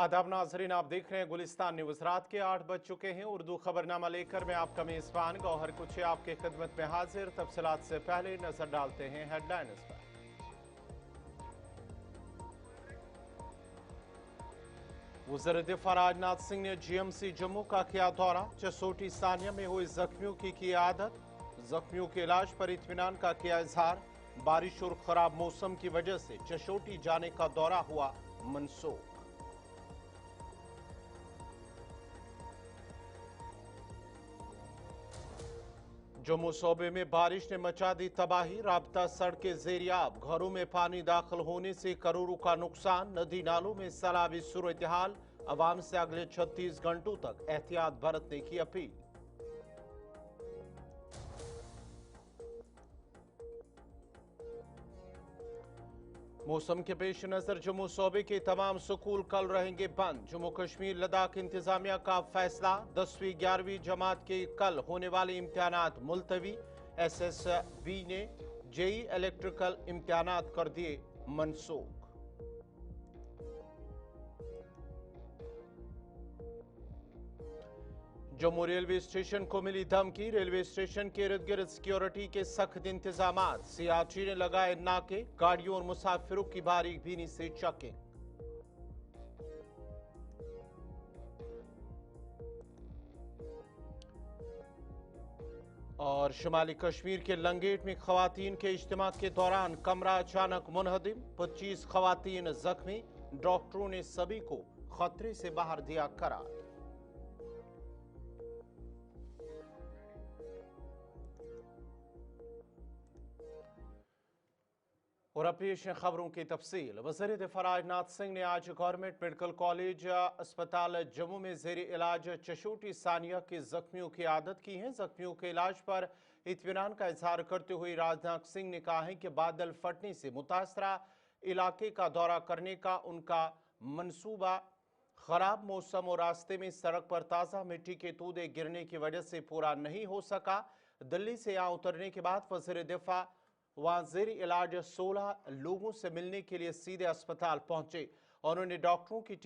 आदाब नाजरीन, आप देख रहे हैं गुलिस्तान न्यूज। रात के 8 बज चुके हैं। उर्दू खबरनामा लेकर मैं आपका मेजबान गौहर कुछ आपके खिदमत में हाजिर। तफसीलात से पहले नजर डालते हैं हेडलाइंस पर। वज़ीर दिफा राजनाथ सिंह ने GMC जम्मू का किया दौरा। चसोटी सानिया में हुई जख्मियों की आदत, जख्मियों के इलाज पर इत्मीनान का किया इजहार। बारिश और खराब मौसम की वजह से चसोटी जाने का दौरा हुआ मनसूख। जम्मू सूबे में बारिश ने मचा दी तबाही। राबता सड़कें ज़ेरियाब, घरों में पानी दाखिल होने से करोड़ों का नुकसान। नदी नालों में सैलाबी सूरत हाल। अवाम से अगले 36 घंटों तक एहतियात बरतने की अपील। मौसम के पेश नजर जम्मू सूबे के तमाम स्कूल कल रहेंगे बंद। जम्मू कश्मीर लद्दाख इंतजामिया का फैसला। 10वीं 11वीं जमात के कल होने वाले इम्तिहानात मुलतवी। SSB ने JEE इलेक्ट्रिकल इम्तिहानात कर दिए मनसूख। जम्मू रेलवे स्टेशन को मिली धमकी। रेलवे स्टेशन के इर्द गिर्द सिक्योरिटी के सख्त इंतजाम। CRT ने लगाए नाके। गाड़ियों और मुसाफिरों की बारीक बीनी से चेकिंग। और शुमाली कश्मीर के लंगेट में खवातीन के इज्तिमा के दौरान कमरा अचानक मुनहदिम। 25 खवातीन जख्मी। डॉक्टरों ने सभी को खतरे से बाहर दिया करार। और अब पेश है खबरों की तफसील। वज़ीर दिफा राजनाथ सिंह ने आज गवर्नमेंट मेडिकल कॉलेज अस्पताल जम्मू में ज़ेर इलाज चसोटी सानिया के जख्मियों की आदत की है। जख्मियों के इलाज पर इत्मीनान का इजहार करते हुए राजनाथ सिंह ने कहा है कि बादल फटने से मुतासरा इलाके का दौरा करने का उनका मनसूबा खराब मौसम और रास्ते में सड़क पर ताज़ा मिट्टी के तूदे गिरने की वजह से पूरा नहीं हो सका। दिल्ली से यहाँ उतरने के बाद वज़ीर दिफा वहां ज़ेर इलाज 16 लोगों से मिलने के लिए सीधे अस्पताल पहुंचे और उन्हें डॉक्टरों की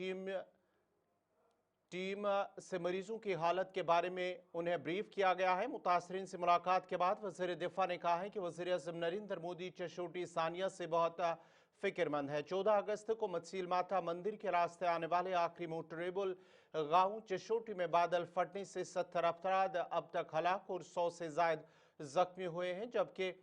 टीम से मरीजों की हालत के बारे में उन्हें ब्रीफ किया गया है। मुतासरीन से मुलाकात के बाद वज़ीर दिफा ने कहा है कि वज़ीर आज़म नरेंद्र मोदी चसोटी सानिया से बहुत फिक्रमंद है। 14 अगस्त को मत्सील माता मंदिर के रास्ते आने वाले आखिरी मोटरेबल गांव चसोटी में बादल फटने से 70 अफराद अब तक हलाक और 100 से जायद जख्मी हुए हैं, जबकि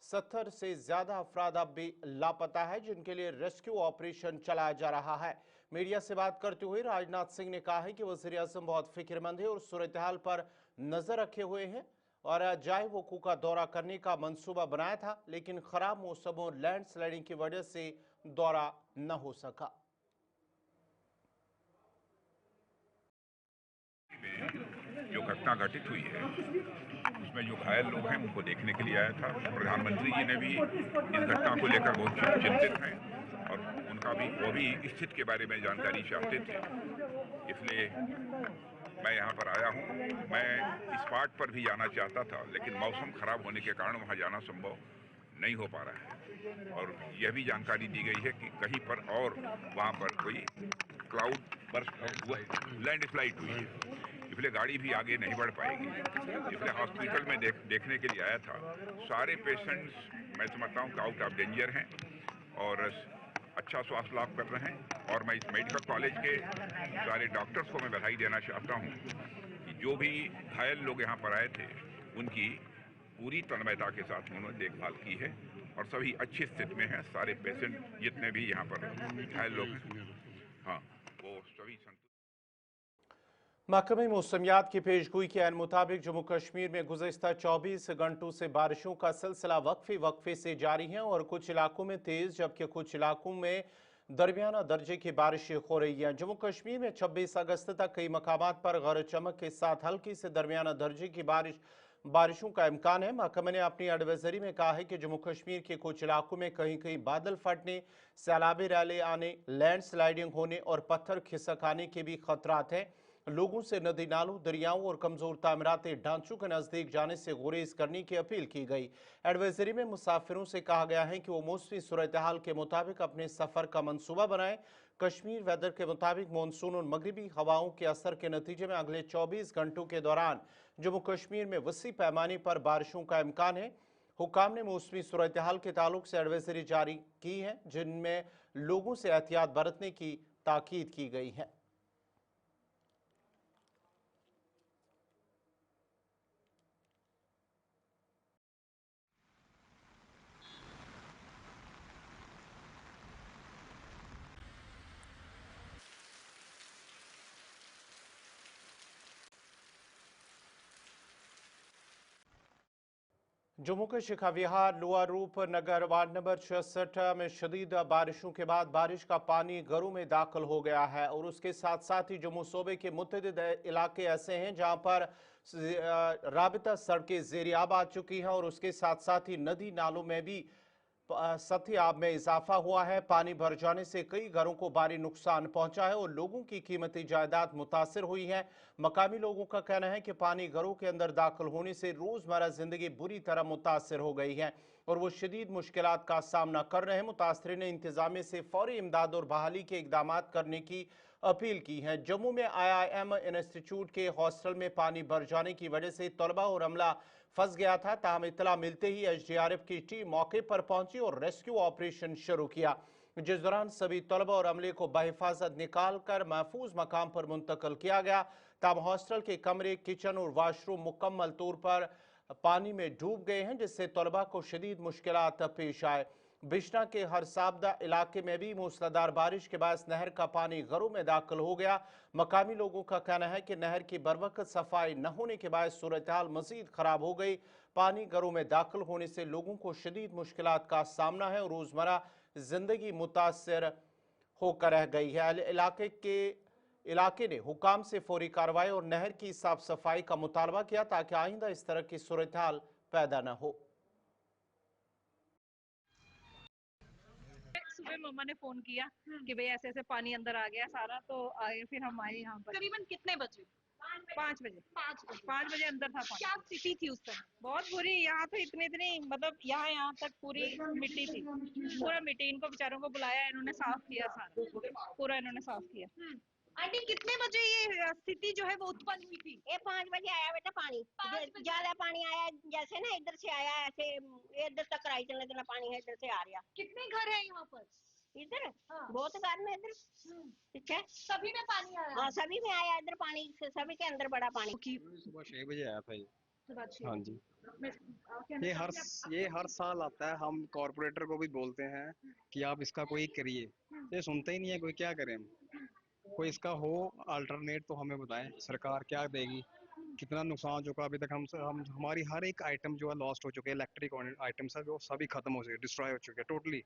70 से ज्यादा अफराद अब भी लापता है, जिनके लिए रेस्क्यू ऑपरेशन चलाया जा रहा है। मीडिया से बात करते हुए राजनाथ सिंह ने कहा है कि वज़ीर आज़म बहुत फिक्रमंद है और सूरत हाल पर नजर रखे हुए हैं और जाए वकू का दौरा करने का मंसूबा बनाया था, लेकिन खराब मौसम और लैंडस्लाइडिंग की वजह से दौरा न हो सका। जो घटना घटित हुई है उसमें जो घायल लोग हैं उनको देखने के लिए आया था। प्रधानमंत्री जी ने भी इस घटना को लेकर बहुत चिंतित हैं और उनका भी वो भी स्थिति के बारे में जानकारी चाहते थे, इसलिए मैं यहाँ पर आया हूँ। मैं इस स्पॉट पर भी जाना चाहता था, लेकिन मौसम खराब होने के कारण वहाँ जाना संभव नहीं हो पा रहा है और यह भी जानकारी दी गई है कि कहीं पर और वहाँ पर कोई क्लाउड बर्स्ट हुआ, लैंड स्लाइड हुई है, इसलिए गाड़ी भी आगे नहीं बढ़ पाएगी। इसलिए हॉस्पिटल में देखने के लिए आया था। सारे पेशेंट्स मैं समझता हूँ कि आउट ऑफ डेंजर हैं और अच्छा स्वास्थ्य लाभ कर रहे हैं और मैं इस मेडिकल कॉलेज के सारे डॉक्टर्स को मैं बधाई देना चाहता हूँ कि जो भी घायल लोग यहाँ पर आए थे उनकी पूरी तन्मयता के साथ उन्होंने देखभाल की है और सभी अच्छी स्थिति में हैं। सारे पेशेंट जितने भी यहाँ पर घायल लोग हैं, हाँ, वो सभी महकमे मौसमियात की पेशगोई के ऐन मुताबिक जम्मू कश्मीर में गुज़श्ता 24 घंटों से बारिशों का सिलसिला वक्फे से जारी है और कुछ इलाकों में तेज जबकि कुछ इलाकों में दरमियाना दर्जे की बारिशें हो रही हैं। जम्मू कश्मीर में 26 अगस्त तक कई मकामात पर गरज चमक के साथ हल्की से दरमियाना दर्जे की बारिशों का इम्कान है। महकमे ने अपनी एडवाइजरी में कहा है कि जम्मू कश्मीर के कुछ इलाकों में कहीं कहीं बादल फटने, सैलाबी रैली आने, लैंड स्लाइडिंग होने और पत्थर खिसक आने के भी खतरात हैं। लोगों से नदी नालों, दरियाओं और कमजोर तामीराती ढांचों के नजदीक जाने से गुरेज करने की अपील की गई। एडवाइजरी में मुसाफिरों से कहा गया है कि वो मौसमी सूरत हाल के मुताबिक अपने सफर का मंसूबा बनाएं। कश्मीर वेदर के मुताबिक मानसून और मगरिबी हवाओं के असर के नतीजे में अगले 24 घंटों के दौरान जम्मू कश्मीर में वसी पैमाने पर बारिशों का इम्कान है। हुकाम ने मौसमी सूरत हाल के ताल्लुक से एडवाइजरी जारी की है, जिनमें लोगों से एहतियात बरतने की ताकीद की गई है। जम्मू के शिखा विहार लोअर रूप नगर वार्ड नंबर 66 में शदीद बारिशों के बाद बारिश का पानी घरों में दाखिल हो गया है और उसके साथ साथ ही जम्मू सूबे के मुतअद्दिद इलाके ऐसे हैं जहां पर राबिता सड़कें ज़ेर-ए-आब आ चुकी हैं और उसके साथ साथ ही नदी नालों में भी सतही आब में इजाफा हुआ है। पानी भर जाने से कई घरों को भारी नुकसान पहुंचा है और लोगों की कीमती जायदाद मुतासिर हुई है। मकामी लोगों का कहना है कि पानी घरों के अंदर दाखिल होने से रोजमर्रा जिंदगी बुरी तरह मुतासिर हो गई है और वो शदीद मुश्किलात का सामना कर रहे हैं। मुतासरीन ने इंतजामिया से फौरी इमदाद और बहाली के इकदाम करने की अपील की है। जम्मू में IIM इंस्टीट्यूट के हॉस्टल में पानी भर जाने की वजह से तलबा और अमला फंस गया था। ताहम इतला मिलते ही SDRF की टीम मौके पर पहुंची और रेस्क्यू ऑपरेशन शुरू किया, जिस दौरान सभी तलबा और अमले को बहिफाजत निकाल कर महफूज मकाम पर मुंतकिल किया गया। ताहम हॉस्टल के कमरे, किचन और वाशरूम मुकम्मल तौर पर पानी में डूब गए हैं, जिससे तलबा को शदीद मुश्किलात पेश आए। बिश्ना के हरसाबदा इलाके में भी मूसलाधार बारिश के बाद नहर का पानी घरों में दाखिल हो गया। मकामी लोगों का कहना है कि नहर की बरवक्त सफाई न होने के बाद सूरत हाल मजीद खराब हो गई। पानी घरों में दाखिल होने से लोगों को शदीद मुश्किलात का सामना है और रोजमर्रा जिंदगी मुतासर होकर रह गई है। इलाके ने हुकाम से फौरी कार्रवाई और नहर की साफ सफाई का मुतालबा किया ताकि आइंदा इस तरह की सूरत हाल पैदा न हो। सुबह मम्मा ने फोन किया कि भाई ऐसे ऐसे पानी अंदर आ गया सारा, तो आए, फिर हम आए यहाँ पर। करीबन कितने बजे? 5 बजे। 5 बजे अंदर था पानी। क्या स्थिति थी उस समय? बहुत बुरी। यहाँ तो इतनी मतलब यहाँ तक पूरी मिट्टी थी, पूरा मिट्टी। इनको बेचारों को बुलाया, इन्होंने साफ किया सारा, पूरा इन्होंने साफ किया। आंटी, कितने बजे ये स्थिति जो है वो उत्पन्न हुई थी? ये 5 बजे आया बेटा पानी। 5 बजे। ज्यादा पानी आया, जैसे ना इधर से आया ऐसे इधर तक आई, चलने इतना पानी है इधर से आ रहा। कितने घर है यहाँ पर? इधर हाँ। बहुत घर में इधर ठीक है, सभी में पानी आया? हाँ सभी में आया इधर पानी, सभी के अंदर बड़ा पानी। सुबह 6 बजे आया था ये। हाँ हाँ जी, ये हर साल आता है। हम कॉर्पोरेटर को भी बोलते हैं कि आप इसका कोई करिए, ये सुनते ही नहीं है कोई। क्या करें हम? कोई इसका हो अल्टरनेट तो हमें बताएं, सरकार क्या देगी। कितना नुकसान हो चुका अभी तक। हम हमारी हर एक आइटम जो है लॉस्ट हो चुके हैं। इलेक्ट्रिक आइटम्स है जो सभी खत्म हो चुके, डिस्ट्रॉय हो चुके हैं टोटली।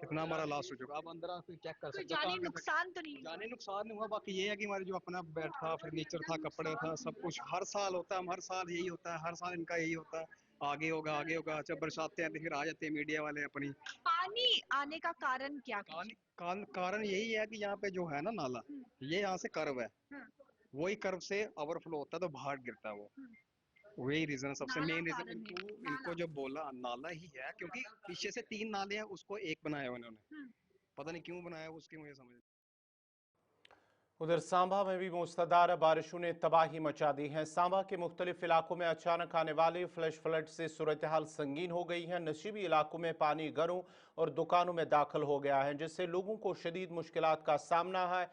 इतना हमारा लॉस हो चुका। अब अंदर आके चेक कर कोई सकते हो। जानी नुकसान तो नहीं? जाने नुकसान नहीं हुआ। बाकी ये है कि हमारे जो अपना बेड था, फर्नीचर था, कपड़े था, सब कुछ हर साल होता है। हम हर साल यही होता है, हर साल इनका यही होता है। आगे होगा आगे होगा। अच्छा बरसाते हैं तो फिर आ जाते हैं मीडिया वाले अपनी। पानी आने का कारण क्या? कारण यही है कि यहाँ पे जो है ना नाला, ये यहाँ से कर्व है, वही कर्व से ओवरफ्लो होता है तो बाहर गिरता है वो। वही रीजन, सबसे मेन रीजन इनको जो बोला नाला ही है, क्योंकि पीछे से 3 नाले हैं, उसको एक बनाया उन्होंने। पता नहीं क्यों बनाया उसकी मुझे समझ। उधर सांबा में भी मूसलाधार बारिशों ने तबाही मचा दी है। सांबा के मुख्तलिफ इलाकों में अचानक आने वाले फ्लैश फ्लड से सूरत हाल संगीन हो गई है। नशीबी इलाकों में पानी घरों और दुकानों में दाखिल हो गया है, जिससे लोगों को शदीद मुश्किलात का सामना है।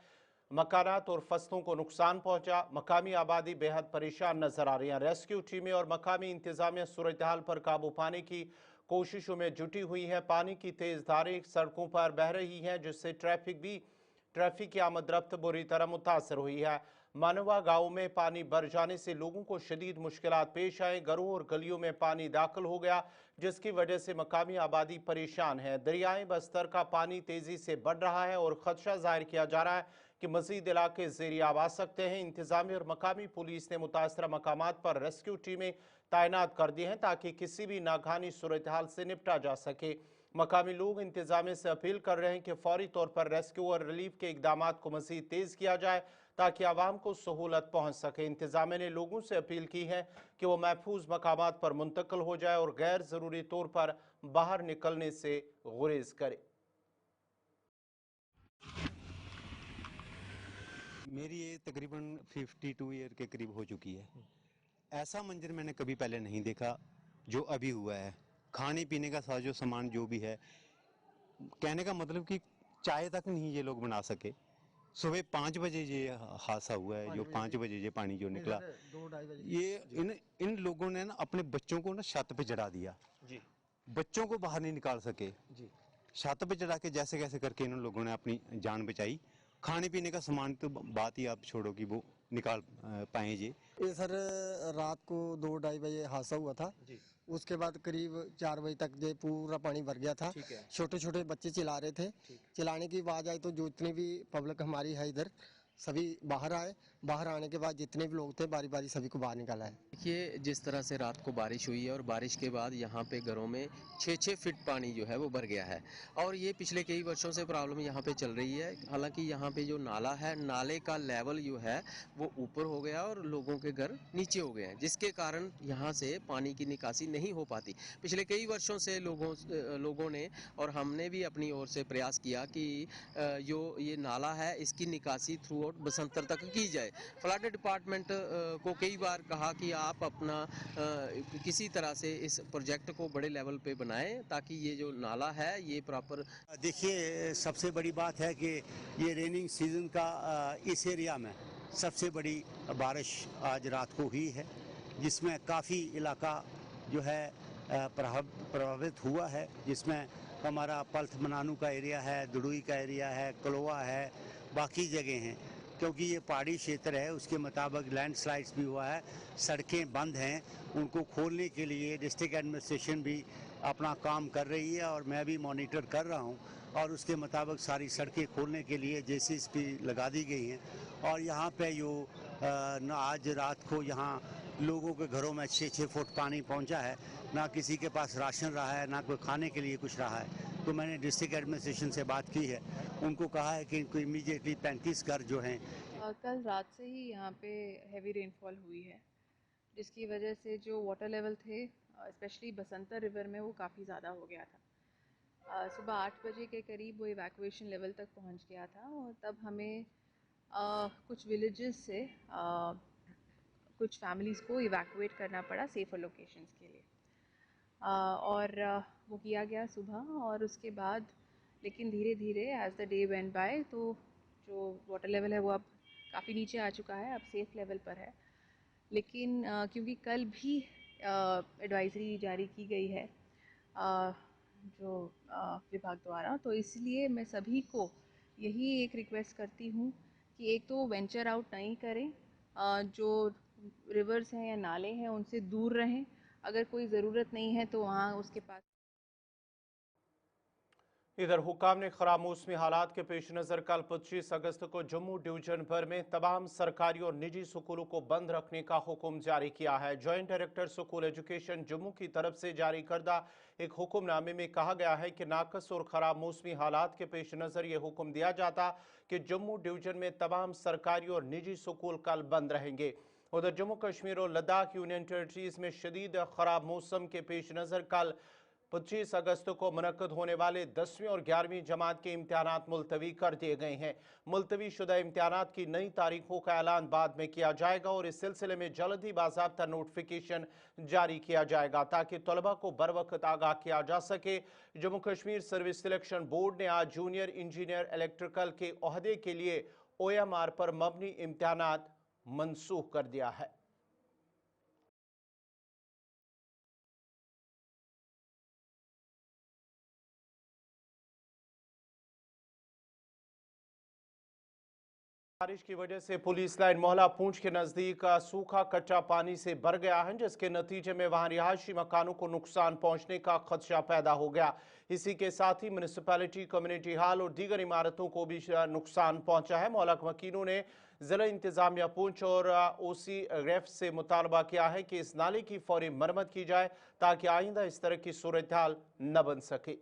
मकानात और फसलों को नुकसान पहुंचा। मकामी आबादी बेहद परेशान नजर आ रही है। रेस्क्यू टीमें और मकामी इंतजामिया सूरत हाल पर काबू पाने की कोशिशों में जुटी हुई है। पानी की तेज धारें सड़कों पर बह रही हैं, जिससे ट्रैफिक की आमद-रफ्त बुरी तरह मुतासर हुई है। मानवा गांव में पानी भर जाने से लोगों को शदीद मुश्किलात पेश आए। घरों और गलियों में पानी दाखिल हो गया, जिसकी वजह से मकामी आबादी परेशान है। दरियाए बस्तर का पानी तेजी से बढ़ रहा है और खदशा जाहिर किया जा रहा है कि मजीद इलाके ज़ेर-ए-आब आ सकते हैं। इंतजामी और मकामी पुलिस ने मुतासरा मकामात पर रेस्क्यू टीमें तैनात कर दी हैं ताकि किसी भी नागहानी सूरत हाल से निपटा जा सके। मकामी लोग इंतजामिया से अपील कर रहे हैं कि फौरी तौर पर रेस्क्यू और रिलीफ के इकदाम को मजीद तेज किया जाए ताकि आवाम को सहूलत पहुँच सके। इंतजामिया ने लोगों से अपील की है कि वो महफूज मकामात पर मुंतकिल हो जाए और गैर ज़रूरी तौर पर बाहर निकलने से गुरेज करे। मेरी ये तकरीबन 52 ईयर के करीब हो चुकी है। ऐसा मंजर मैंने कभी पहले नहीं देखा जो अभी हुआ है। खाने पीने का साजो सामान जो भी है, कहने का मतलब कि चाय तक नहीं ये लोग बना सके। सुबह 5 बजे ये हादसा हुआ है, जो 5 बजे ये पानी जो निकला, ये इन लोगों ने ना अपने बच्चों को ना छत पे चढ़ा दिया जी। बच्चों को बाहर नहीं निकाल सके जी। छत पे चढ़ा के जैसे कैसे करके इन लोगों ने अपनी जान बचाई। खाने पीने का सामान तो बात ही आप छोड़ो कि वो निकाल पाए ये सर रात को 2-2:30 बजे हादसा हुआ था जी। उसके बाद करीब 4 बजे तक ये पूरा पानी भर गया था। छोटे छोटे बच्चे चिल्ला रहे थे। चिल्लाने की आवाज आई तो जो जितनी भी पब्लिक हमारी है इधर सभी बाहर आए। बाहर आने के बाद जितने भी लोग थे बारी बारी सभी को बाहर निकाला है। देखिए जिस तरह से रात को बारिश हुई है और बारिश के बाद यहाँ पे घरों में 6-6 फीट पानी जो है वो भर गया है और ये पिछले कई वर्षों से प्रॉब्लम यहाँ पे चल रही है। हालांकि यहाँ पे जो नाला है, नाले का लेवल जो है वो ऊपर हो गया और लोगों के घर नीचे हो गए हैं, जिसके कारण यहाँ से पानी की निकासी नहीं हो पाती। पिछले कई वर्षों से लोगों ने और हमने भी अपनी ओर से प्रयास किया कि जो ये नाला है इसकी निकासी थ्रू आउट बसंतर तक की जाए। फ्लड डिपार्टमेंट को कई बार कहा कि आप अपना किसी तरह से इस प्रोजेक्ट को बड़े लेवल पे बनाएं ताकि ये जो नाला है ये प्रॉपर। देखिए सबसे बड़ी बात है कि ये रेनिंग सीजन का इस एरिया में सबसे बड़ी बारिश आज रात को हुई है, जिसमें काफ़ी इलाका जो है प्रभावित हुआ है, जिसमें हमारा पल्थ मनानू का एरिया है, दुडुई का एरिया है, कलोवा है, बाकी जगह हैं। क्योंकि ये पहाड़ी क्षेत्र है उसके मुताबिक लैंडस्लाइड्स भी हुआ है, सड़कें बंद हैं। उनको खोलने के लिए डिस्ट्रिक्ट एडमिनिस्ट्रेशन भी अपना काम कर रही है और मैं भी मॉनिटर कर रहा हूँ और उसके मुताबिक सारी सड़कें खोलने के लिए जेसीबी लगा दी गई हैं। और यहाँ पे जो आज रात को यहाँ लोगों के घरों में 6-6 फुट पानी पहुँचा है, ना किसी के पास राशन रहा है ना कोई खाने के लिए कुछ रहा है। तो मैंने डिस्ट्रिक्ट एडमिनिस्ट्रेशन से बात की है, उनको कहा है कि इनको इमीडिएटली 35 घर जो हैं। कल रात से ही यहाँ पे हैवी रेनफॉल हुई है, जिसकी वजह से जो वाटर लेवल थे स्पेशली बसंतर रिवर में वो काफ़ी ज़्यादा हो गया था। सुबह 8 बजे के करीब वो इवैक्यूएशन लेवल तक पहुँच गया था और तब हमें कुछ विलेजेस से कुछ फैमिलीज़ को इवैक्यूएट करना पड़ा सेफ़र लोकेशंस के लिए और वो किया गया सुबह। और उसके बाद लेकिन धीरे धीरे as the day went by तो जो वाटर लेवल है वो अब काफ़ी नीचे आ चुका है, अब सेफ़ लेवल पर है। लेकिन क्योंकि कल भी एडवाइजरी जारी की गई है जो विभाग द्वारा, तो इसलिए मैं सभी को यही एक रिक्वेस्ट करती हूँ कि एक तो वेंचर आउट नहीं करें, जो रिवर्स हैं या नाले हैं उनसे दूर रहें। अगर कोई ज़रूरत नहीं है तो वहाँ उसके पास। इधर हुकाम ने खराब मौसमी हालात के पेश नज़र कल 25 अगस्त को जम्मू डिवीजन भर में तमाम सरकारी और निजी स्कूलों को बंद रखने का हुक्म जारी किया है। Joint director school education Jammu की तरफ से जारी करदा एक हुक्मनामे में कहा गया है कि नाकस और ख़राब मौसमी हालात के पेश नज़र ये हुक्म दिया जाता कि जम्मू डिवीजन में तमाम सरकारी और निजी स्कूल कल बंद रहेंगे। उधर जम्मू कश्मीर और लद्दाख यूनियन टेरिटरीज में शदीद ख़राब मौसम के पेश नज़र कल 25 अगस्त को मुनक्कद होने वाले 10वीं और 11वीं जमात के इम्तिहानात मुलतवी कर दिए गए हैं। मुलतवी शुदा इम्तिहानात की नई तारीखों का ऐलान बाद में किया जाएगा और इस सिलसिले में जल्द ही बाज़ाब्ता नोटिफिकेशन जारी किया जाएगा ताकि तलबा को बर वक्त आगाह किया जा सके। Jammu Kashmir service selection board ने आज जूनियर इंजीनियर इलेक्ट्रिकल के ओहदे के लिए OMR पर मबनी इम्तिहानात मनसूख कर दिया है। बारिश की वजह से पुलिस लाइन मोहला पूंछ के नजदीक सूखा कच्चा पानी से भर गया है, जिसके नतीजे में वहां रिहायशी मकानों को नुकसान पहुंचने का खदशा पैदा हो गया। इसी के साथ ही म्यूनिसिपैलिटी, कम्युनिटी हॉल और दीगर इमारतों को भी नुकसान पहुंचा है। मोहला वकीलों ने जिला इंतजामिया पूंछ और OC रेफ से मुतालबा किया है कि इस नाले की फौरी मरम्मत की जाए ताकि आइंदा इस तरह की सूरत हाल न बन सके।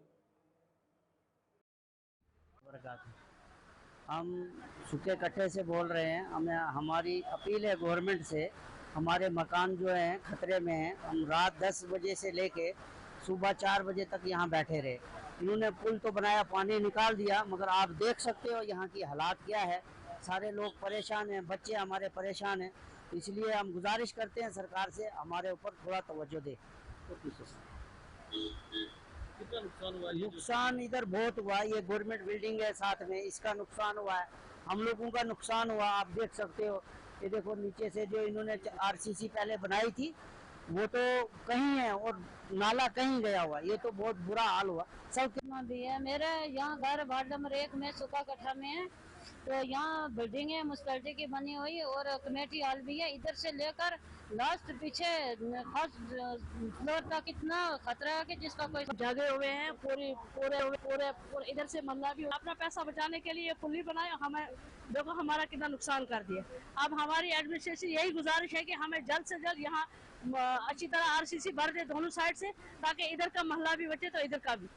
हम सूखे कट्टे से बोल रहे हैं। हमारी अपील है गवर्नमेंट से, हमारे मकान जो हैं खतरे में हैं। हम रात 10 बजे से लेके सुबह 4 बजे तक यहाँ बैठे रहे। इन्होंने पुल तो बनाया, पानी निकाल दिया, मगर आप देख सकते हो यहाँ की हालात क्या है। सारे लोग परेशान हैं, बच्चे हमारे परेशान हैं, इसलिए हम गुजारिश करते हैं सरकार से हमारे ऊपर थोड़ा तवज्जो दे। कितना नुकसान हुआ? नुकसान इधर बहुत हुआ, ये गवर्नमेंट बिल्डिंग है साथ में, इसका नुकसान हुआ है, हम लोगों का नुकसान हुआ। आप देख सकते हो, ये देखो नीचे से जो इन्होंने आरसीसी पहले बनाई थी वो तो कहीं है और नाला कहीं गया हुआ, ये तो बहुत बुरा हाल हुआ। सब भी है मेरे यहाँ घर वार्ड नंबर 1 में सुखा कट्ठा में है, तो यहाँ बिल्डिंग है म्युनिसिपैलिटी की बनी हुई और कमेटी हॉल भी है। इधर से लेकर लास्ट पीछे फर्स्ट फ्लोर तक इतना खतरा है कि जिसका कोई जगे हुए हैं पूरे इधर से मल्ला भी अपना पैसा बचाने के लिए पुली बनाए, हमें देखो हमारा कितना नुकसान कर दिया। अब हमारी एडमिनिस्ट्रेशन यही गुजारिश है कि हमें जल्द से जल्द यहाँ अच्छी तरह आरसीसी भर दे दोनों साइड से, ताकि इधर का महल्ला भी बचे तो इधर का भी।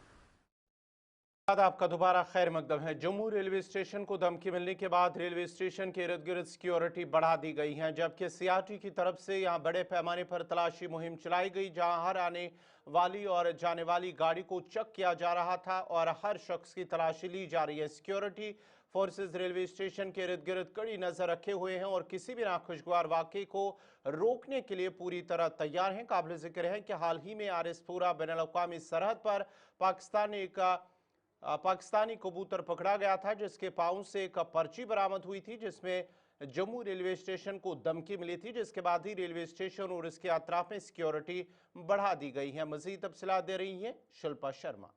आपका दोबारा खैर मकदम है। जम्मू रेलवे स्टेशन को धमकी मिलने के बाद रेलवे स्टेशन के इर्द गिर्द सिक्योरिटी बढ़ा दी गई है, जबकि सीआरटी की तरफ से यहां बड़े पैमाने पर तलाशी मुहिम चलाई गई, जहां हर आने वाली और जाने वाली गाड़ी को चेक किया जा रहा था और हर शख्स की तलाशी ली जा रही है। सिक्योरिटी फोर्सेज रेलवे स्टेशन के इर्द गिर्द कड़ी नजर रखे हुए हैं और किसी भी नाखुशगवार वाकये को रोकने के लिए पूरी तरह तैयार हैं। काबिल जिक्र है कि हाल ही में आरएसपुरा बैनुल-अक़वामी सरहद पर पाकिस्तानी कबूतर पकड़ा गया था, जिसके पाँव से एक पर्ची बरामद हुई थी जिसमें जम्मू रेलवे स्टेशन को धमकी मिली थी, जिसके बाद ही रेलवे स्टेशन और इसके अतराफ में सिक्योरिटी बढ़ा दी गई है। मजीद तफसीलात दे रही हैं शिल्पा शर्मा।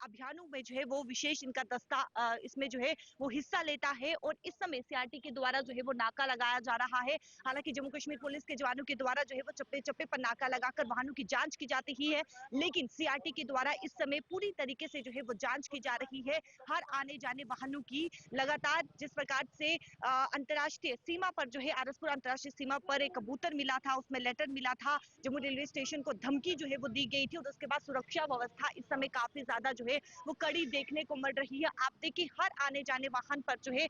अभियानों में जो है वो विशेष इनका दस्ता इसमें जो है वो हिस्सा लेता है और इस समय सीआरटी के द्वारा जो है वो नाका लगाया जा रहा है। हालांकि जम्मू कश्मीर पुलिस के जवानों के द्वारा जो है वो चप्पे चप्पे पर नाका लगाकर वाहनों की जांच की जाती ही है, लेकिन सीआरटी के द्वारा इस समय पूरी तरीके से जो है वो जांच की जा रही है हर आने जाने वाहनों की। लगातार जिस प्रकार से अंतर्राष्ट्रीय सीमा पर जो है आरएसपुरा अंतर्राष्ट्रीय सीमा पर एक कबूतर मिला था, उसमें लेटर मिला था, जम्मू रेलवे स्टेशन को धमकी जो है वो दी गई थी और उसके बाद सुरक्षा व्यवस्था इस समय काफी ज्यादा जो है वो कड़ी देखने को मिल रही है। आप देखिए हर आने जाने वाहन पर जो है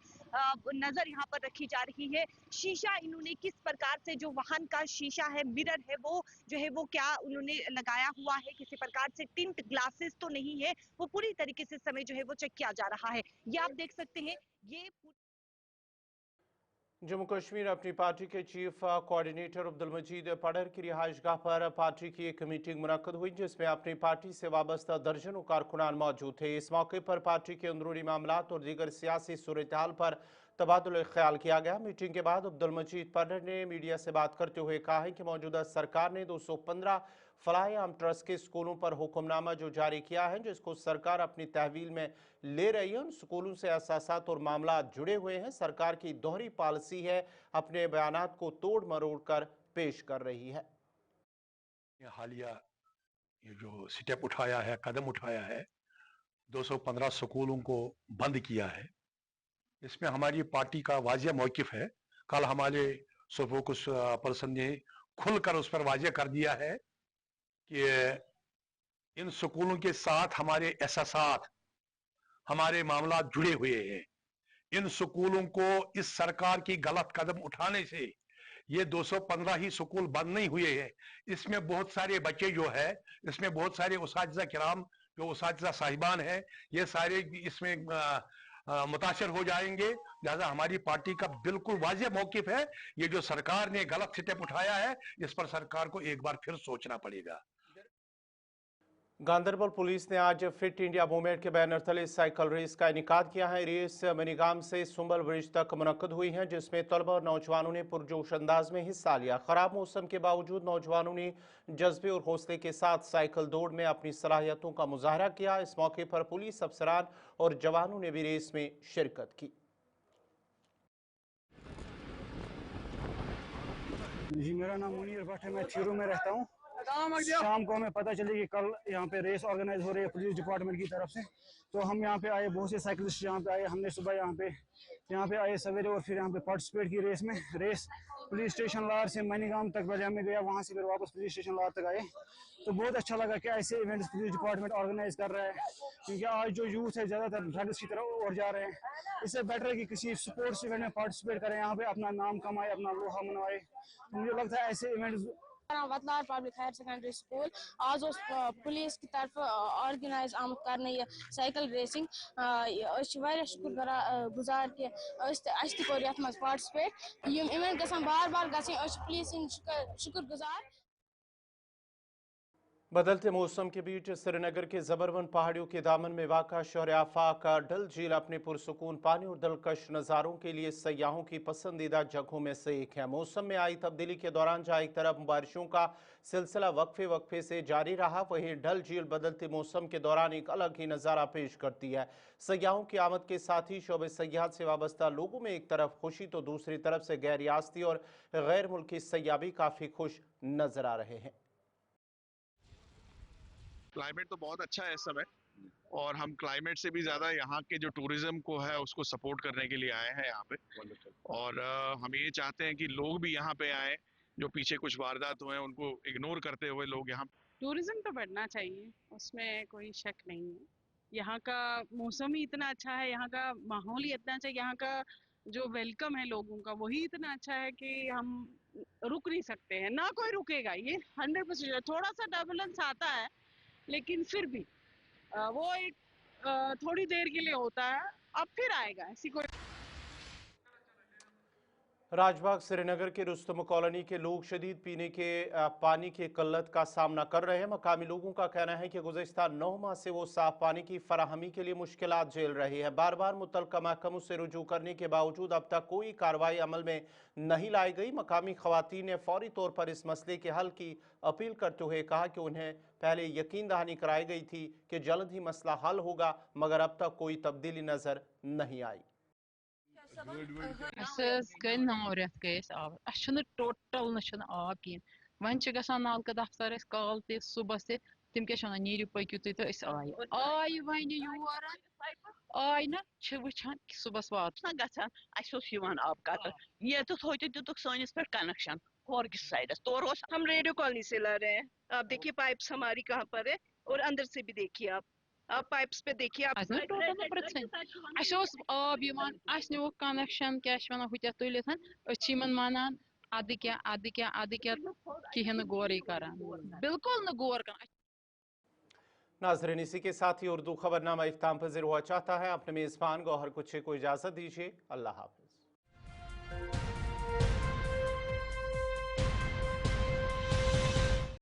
नजर यहाँ पर रखी जा रही है। शीशा इन्होंने किस प्रकार से जो वाहन का शीशा है, मिरर है, वो जो है वो क्या उन्होंने लगाया हुआ है, किसी प्रकार से टिंट ग्लासेस तो नहीं है, वो पूरी तरीके से समय जो है वो चेक किया जा रहा है। ये आप देख सकते हैं। ये जम्मू कश्मीर अपनी पार्टी के चीफ कोऑर्डिनेटर अब्दुल मजीद पडर की रिहाइशगाह पर पार्टी की एक मीटिंग मुनक्कद हुई, जिसमें अपनी पार्टी से वाबस्ता दर्जनों कारकुनान मौजूद थे। इस मौके पर पार्टी के अंदरूनी मामलात और दीगर सियासी सूरत-ए-हाल पर तबादुल ख्याल किया गया। मीटिंग के बाद अब्दुल मजीद पडर ने मीडिया से बात करते हुए कहा है कि मौजूदा सरकार ने 215 फलाह-ए-आम ट्रस्ट के स्कूलों पर हुक्मनामा जो जारी किया है, जिसको सरकार अपनी तहवील में ले रही है, उन स्कूलों से असासात और मामला जुड़े हुए हैं। सरकार की दोहरी पॉलिसी है, अपने बयानात को तोड़ मरोड़ कर पेश कर रही है। हालिया ये जो स्टेप उठाया है, कदम उठाया है, 215 स्कूलों को बंद किया है, इसमें हमारी पार्टी का वाजिया मौकिफ है। कल हमारे फोकस पर्सन ने खुलकर उस पर वाजिया कर दिया है कि इन स्कूलों के साथ हमारे एहसासात, हमारे मामला जुड़े हुए हैं। इन स्कूलों को इस सरकार की गलत कदम उठाने से ये 215 ही स्कूल बंद नहीं हुए हैं, इसमें बहुत सारे बच्चे जो है, इसमें बहुत सारे उसातिज़ा किराम जो उसातिज़ा साहिबान हैं, ये सारे इसमें मुतासर हो जाएंगे। लिहाजा हमारी पार्टी का बिल्कुल वाजिया मौकिफ है, ये जो सरकार ने गलत स्टेप उठाया है, इस पर सरकार को एक बार फिर सोचना पड़ेगा। गांदरबल पुलिस ने आज फिट इंडिया मूवमेंट के बैनर तले साइकिल रेस का इनेकाद किया है। रेस मनीगाम से सुंबल ब्रिज तक मुनक्कद हुई है, जिसमें तलबा और नौजवानों ने पुरजोश अंदाज में हिस्सा लिया। खराब मौसम के बावजूद नौजवानों ने जज्बे और हौसले के साथ साइकिल दौड़ में अपनी सलाहियतों का मुजाहरा किया। इस मौके पर पुलिस अफसरान और जवानों ने भी रेस में शिरकत की। जी, मेरा नाम मुनीर भट्ट है, मैं चीरू में रहता हूँ। शाम को हमें पता चली कि कल यहाँ पे रेस ऑर्गेनाइज हो रही है पुलिस डिपार्टमेंट की तरफ से, तो हम यहाँ पे आए, बहुत से साइकिलिस्ट यहाँ पे आए। हमने सुबह यहाँ पे आए सवेरे और फिर यहाँ पे पार्टिसिपेट की रेस में। रेस पुलिस स्टेशन लार से मनीगाम तक पहले हमें गया, वहाँ से फिर वापस पुलिस स्टेशन लार तक आए। तो बहुत अच्छा लगा कि ऐसे इवेंट्स पुलिस डिपार्टमेंट ऑर्गेनाइज कर रहा है, क्योंकि आज जो यूथ है ज़्यादातर ड्रग्स की तरफ और जा रहे हैं। इससे बेटर है कि किसी स्पोर्ट्स इवेंट में पार्टिसिपेट करें, यहाँ पे अपना नाम कमाए, अपना लोहा मनवाए। तो मुझे लगता है ऐसे इवेंट्स वतलार पब्लिक हायर सेकेंडरी स्कूल आज पुलिस की तरफ ऑर्गेनाइज आमद करने ये साइकिल रेसिंग शुक्र गुजार कि पार्टिसिपेट इवन गसान बार बार पुलिस शुक्र गुजार। बदलते मौसम के बीच श्रीनगर के जबरवन पहाड़ियों के दामन में वाक़ा शहर आफाक डल झील अपने पुरसुकून पानी और दिलकश नज़ारों के लिए सयाहों की पसंदीदा जगहों में से एक है। मौसम में आई तब्दीली के दौरान जहाँ एक तरफ बारिशों का सिलसिला वक्फे वक्फे से जारी रहा, वहीं डल झील बदलते मौसम के दौरान एक अलग ही नज़ारा पेश करती है। सयाहों की आमद के साथ ही शोबे सयाहत से वाबस्ता लोगों में एक तरफ खुशी तो दूसरी तरफ से गैर रियासती और गैर मुल्की सयाह भी काफ़ी खुश नजर आ रहे हैं। क्लाइमेट तो बहुत अच्छा है इस समय और हम क्लाइमेट से भी ज़्यादा यहाँ के जो टूरिज्म को है उसको सपोर्ट करने के लिए आए हैं यहाँ पे। और हम ये चाहते हैं कि लोग भी यहाँ पे आए, जो पीछे कुछ वारदात हुए हैं उनको इग्नोर करते हुए लोग यहाँ। टूरिज्म तो बढ़ना चाहिए, उसमें कोई शक नहीं है। यहाँ का मौसम ही इतना अच्छा है, यहाँ का माहौल ही इतना अच्छा है, यहाँ का जो वेलकम है लोगों का वही इतना अच्छा है कि हम रुक नहीं सकते हैं, ना कोई रुकेगा। ये 100% थोड़ा सा टर्बुलेंस आता है लेकिन फिर भी वो एक थोड़ी देर के लिए होता है, अब फिर आएगा, ऐसी कोई। राजबाग श्रीनगर के रुस्तम कॉलोनी के लोग शदीद पीने के पानी की किल्लत का सामना कर रहे हैं। मकामी लोगों का कहना है कि गुज़िश्ता 9 माह से वो साफ पानी की फराहमी के लिए मुश्किलात झेल रहे हैं। बार बार मुतल्लिका महकमों से रुजू करने के बावजूद अब तक कोई कार्रवाई अमल में नहीं लाई गई। मकामी खवातीन ने फौरी तौर पर इस मसले के हल की अपील करते हुए कहा कि उन्हें पहले यकीन दहानी कराई गई थी कि जल्द ही मसला हल होगा, मगर अब तक कोई तब्दीली नजर नहीं आई। गई 9 रेत गए आब टोटल न आब कहें वन नलका दफ्तर कॉल ते सुबह से तम क्या नीरु पकू तुम तो आय वन योर आय ना वुचान सुबह वात गन आब कतर ये तो दितुक सनिस पे कनेक्शन होरगिस साइडस तौर हम रेडियो कॉलोनी से ला रहे हैं। आप देखिए पाइप्स हमारी कहाँ पर है और अंदर से भी देखिए आप पाइप्स पे देखिए आप आब नो कनेक्शन क्या हुत तुलित मानान अद क्या कहें गौर करान बिल्कुल न गौर कर। नाज़रीन, इसी के साथ ही उर्दू खबरनामा इख्तिताम पज़ीर हुआ चाहता है। अपने मेज़बान गौहर कुछ को इजाज़त दीजिए। अल्लाह हाफ़िज़।